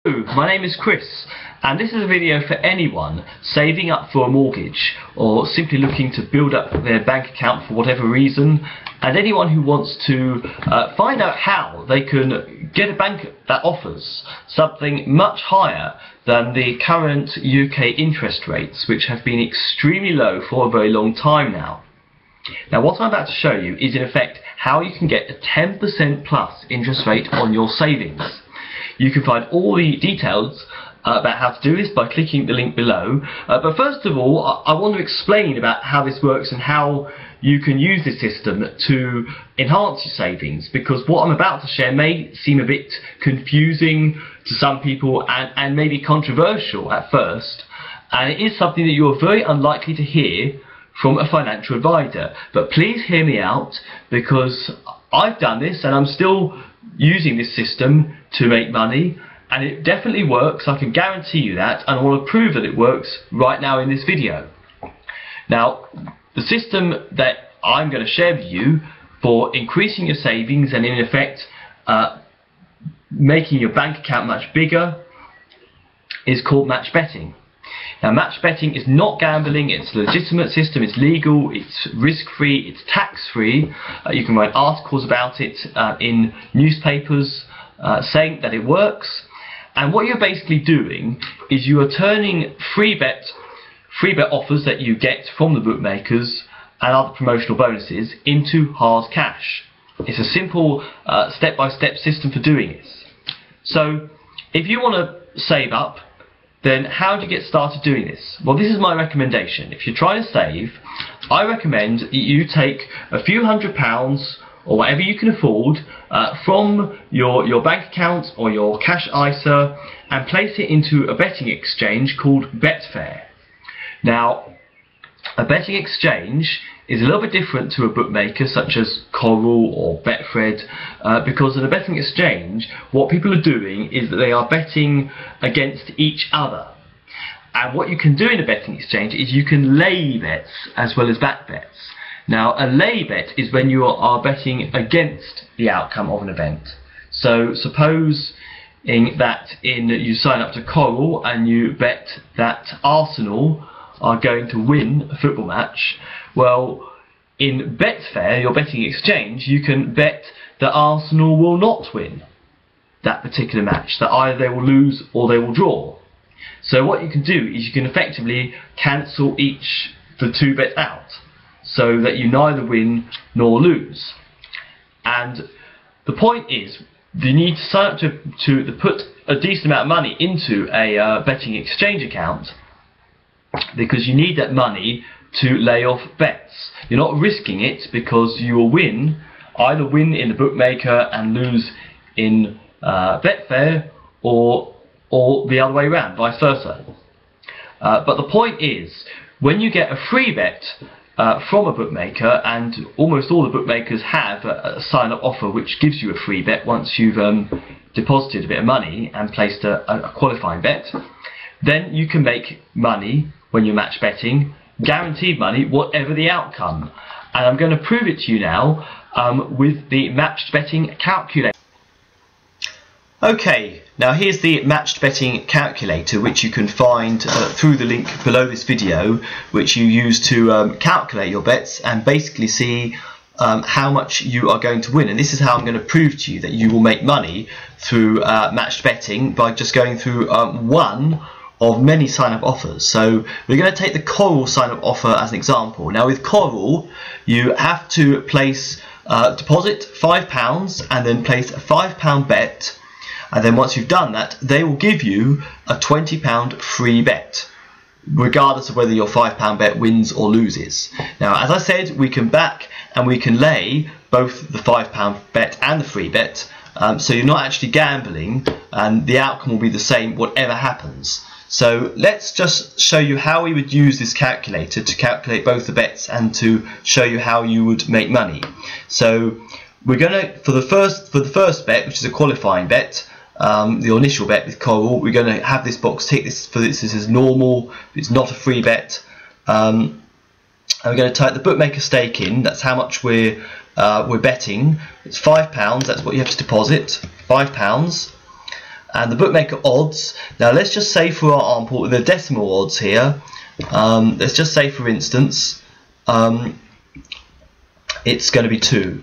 Hello, my name is Chris, and this is a video for anyone saving up for a mortgage or simply looking to build up their bank account for whatever reason, and anyone who wants to find out how they can get a bank that offers something much higher than the current UK interest rates, which have been extremely low for a very long time now. Now, what I'm about to show you is in effect how you can get a 10% plus interest rate on your savings. You can find all the details about how to do this by clicking the link below. But first of all, I want to explain about how this works and how you can use this system to enhance your savings, because what I'm about to share may seem a bit confusing to some people and maybe controversial at first. And it is something that you're very unlikely to hear from a financial advisor. But please hear me out, because I've done this and I'm still using this system to make money, and it definitely works. I can guarantee you that, and I want to prove that it works right now in this video. Now, the system that I'm going to share with you for increasing your savings and in effect making your bank account much bigger is called match betting. Now, match betting is not gambling. It's a legitimate system, it's legal, it's risk-free, it's tax-free. You can write articles about it in newspapers saying that it works. And what you're basically doing is you are turning free bet offers that you get from the bookmakers and other promotional bonuses into hard cash. It's a simple step-by-step system for doing this. So if you want to save up, then how do you get started doing this? Well, this is my recommendation. If you're trying to save, I recommend that you take a few £100 or whatever you can afford from your bank account or your cash ISA and place it into a betting exchange called Betfair. Now, a betting exchange is a little bit different to a bookmaker such as Coral or Betfred, because in a betting exchange what people are doing is that they are betting against each other. And what you can do in a betting exchange is you can lay bets as well as back bets. Now, a lay bet is when you are betting against the outcome of an event. So suppose you sign up to Coral and you bet that Arsenal are going to win a football match. Well, in Betfair, your betting exchange, you can bet that Arsenal will not win that particular match, that either they will lose or they will draw. So what you can do is you can effectively cancel the two bets out, so that you neither win nor lose. And the point is, you need to sign up to put a decent amount of money into a betting exchange account, because you need that money to lay off bets. You're not risking it, because you will either win in the bookmaker and lose in Betfair, or the other way around, vice versa. But the point is, when you get a free bet from a bookmaker, and almost all the bookmakers have a sign-up offer which gives you a free bet once you've deposited a bit of money and placed a qualifying bet, then you can make money when you're match betting, guaranteed money, whatever the outcome. And I'm going to prove it to you now with the matched betting calculator. Okay, now here's the matched betting calculator, which you can find through the link below this video, which you use to calculate your bets and basically see how much you are going to win. And this is how I'm going to prove to you that you will make money through matched betting by just going through one of many sign-up offers. So we're going to take the Coral sign-up offer as an example. Now, with Coral, you have to place deposit £5 and then place a £5 bet, and then once you've done that, they will give you a £20 free bet, regardless of whether your £5 bet wins or loses. Now, as I said, we can back and we can lay both the £5 bet and the free bet, so you're not actually gambling, and the outcome will be the same whatever happens. So let's just show you how we would use this calculator to calculate both the bets and to show you how you would make money. So we're going to, for the first bet, which is a qualifying bet, the initial bet with Coral, we're going to have this box tick. This is normal. It's not a free bet. And we're going to type the bookmaker stake in. That's how much we're betting. It's £5. That's what you have to deposit. £5. and the bookmaker odds. Now let's just say for our example, the decimal odds here, let's just say for instance it's going to be 2.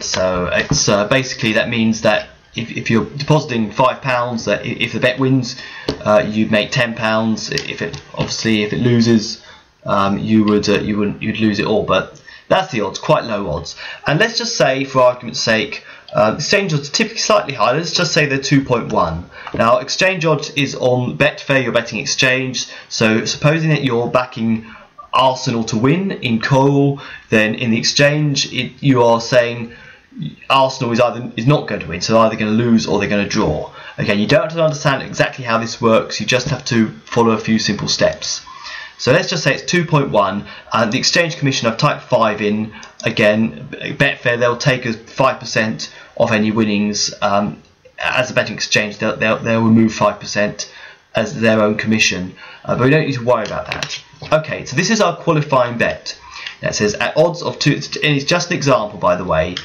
So it's basically, that means that if you're depositing £5, that if the bet wins, you'd make £10. If it loses, you'd lose it all. But that's the odds, quite low odds. And let's just say, for argument's sake, exchange odds are typically slightly higher. Let's just say they're 2.1. Now, exchange odds is on Betfair, your betting exchange. So supposing that you're backing Arsenal to win in Coral, then in the exchange you are saying Arsenal is not going to win, so they're either going to lose or they're going to draw. Again, you don't have to understand exactly how this works, you just have to follow a few simple steps. So let's just say it's 2.1, and the exchange commission, I've typed 5 in. Again, Betfair, they'll take 5% of any winnings. As a betting exchange, they'll remove 5% as their own commission, but we don't need to worry about that. Okay, so this is our qualifying bet. Now it says at odds of 2, and it's just an example, by the way,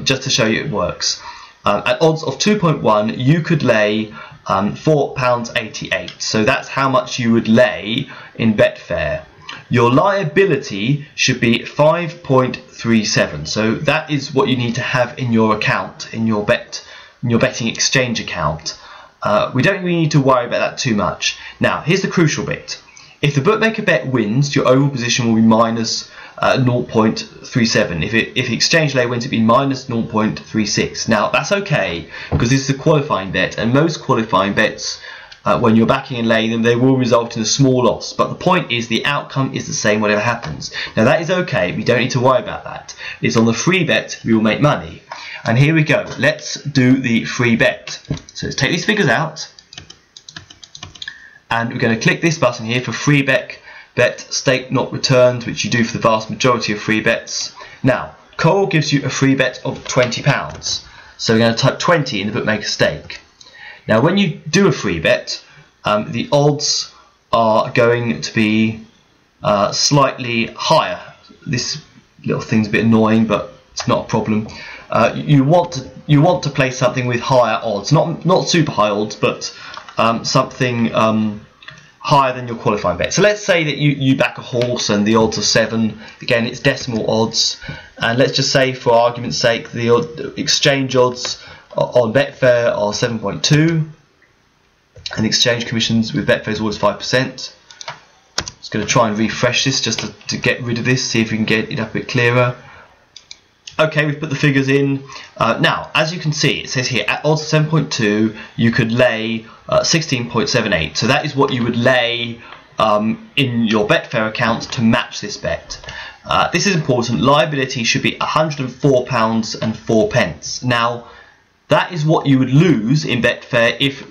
just to show you it works. At odds of 2.1, you could lay £4.88. So that's how much you would lay in Betfair. Your liability should be 5.37. So that is what you need to have in your account, in your betting exchange account. We don't really need to worry about that too much. Now, here's the crucial bit. If the bookmaker bet wins, your overall position will be minus 0.37. If the exchange lay wins, it'd be minus 0.36. Now, that's okay, because this is a qualifying bet, and most qualifying bets, when you're backing and laying them, they will result in a small loss. But the point is, the outcome is the same whatever happens. Now, that is okay. We don't need to worry about that. It's on the free bet we will make money. And here we go. Let's do the free bet. So let's take these figures out, and we're going to click this button here for free bet stake not returned, which you do for the vast majority of free bets. Now, Coral gives you a free bet of £20, so we're going to type 20 in the bookmaker stake. Now, when you do a free bet, the odds are going to be slightly higher. This little thing's a bit annoying, but it's not a problem. You want to play something with higher odds, not super high odds, but something higher than your qualifying bet. So let's say that you back a horse and the odds are 7. Again, it's decimal odds, and let's just say, for argument's sake, the exchange odds on Betfair are 7.2, and the exchange commissions with Betfair is always 5%. Just going to try and refresh this just to get rid of this, see if we can get it up a bit clearer. Okay, we've put the figures in. Now, as you can see, it says here, at odds of 7.2, you could lay 16.78. So that is what you would lay in your Betfair account to match this bet. This is important. Liability should be £104.04. Now, that is what you would lose in Betfair if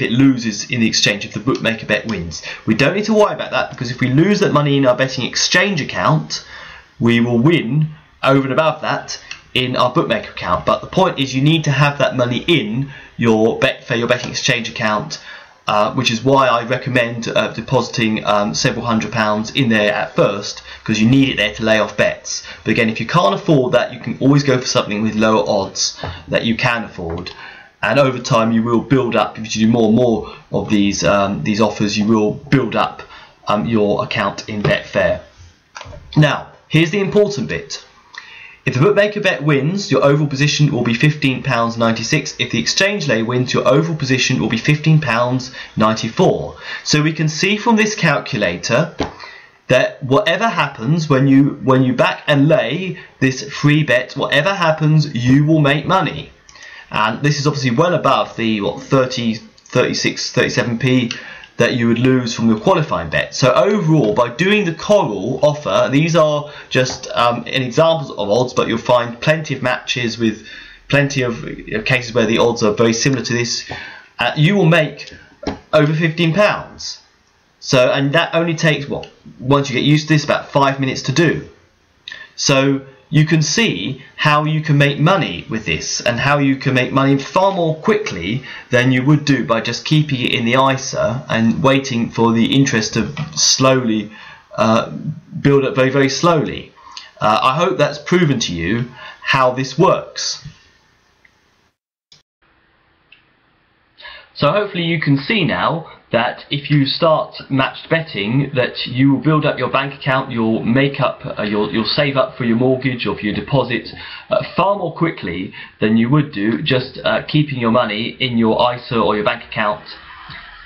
it loses in the exchange, if the bookmaker bet wins. We don't need to worry about that, because if we lose that money in our betting exchange account, we will win over and above that in our bookmaker account. But the point is, you need to have that money in your Betfair, your betting exchange account, which is why I recommend depositing several £100s in there at first, because you need it there to lay off bets. But again, if you can't afford that, you can always go for something with lower odds that you can afford. And over time, you will build up. If you do more and more of these offers, you will build up your account in Betfair. Now, here's the important bit. If the bookmaker bet wins, your overall position will be £15.96. If the exchange lay wins, your overall position will be £15.94. So we can see from this calculator that whatever happens when you back and lay this free bet, whatever happens, you will make money. And this is obviously well above the 30, 36, 37p that you would lose from your qualifying bet. So overall, by doing the Coral offer, these are just examples of odds, but you'll find plenty of matches with plenty of cases where the odds are very similar to this. You will make over £15. So, and that only takes, what, once you get used to this, about 5 minutes to do. So you can see how you can make money with this, and how you can make money far more quickly than you would do by just keeping it in the ISA and waiting for the interest to slowly build up very, very slowly. I hope that's proven to you how this works. So hopefully you can see now that if you start matched betting, that you will build up your bank account, you'll make up, you'll save up for your mortgage or for your deposit far more quickly than you would do just keeping your money in your ISA or your bank account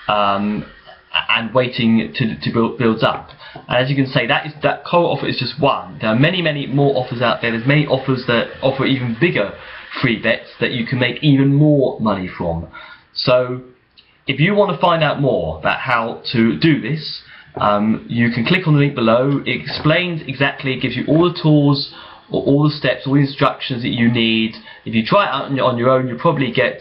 and waiting to build up. And as you can say, that Coral offer is just one. There are many more offers out there. There's many offers that offer even bigger free bets that you can make even more money from. So if you want to find out more about how to do this, you can click on the link below. It explains exactly, it gives you all the tools, or all the steps, all the instructions that you need. If you try it out on your own, you'll probably get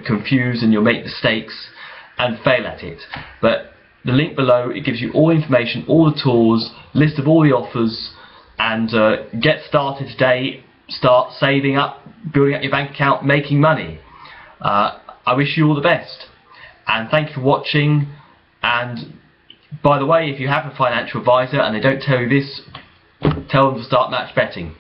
confused and you'll make mistakes and fail at it. But the link below, it gives you all the information, all the tools, list of all the offers, and get started today. Start saving up, building up your bank account, making money. I wish you all the best, and thank you for watching. And by the way, if you have a financial advisor and they don't tell you this, tell them to start match betting.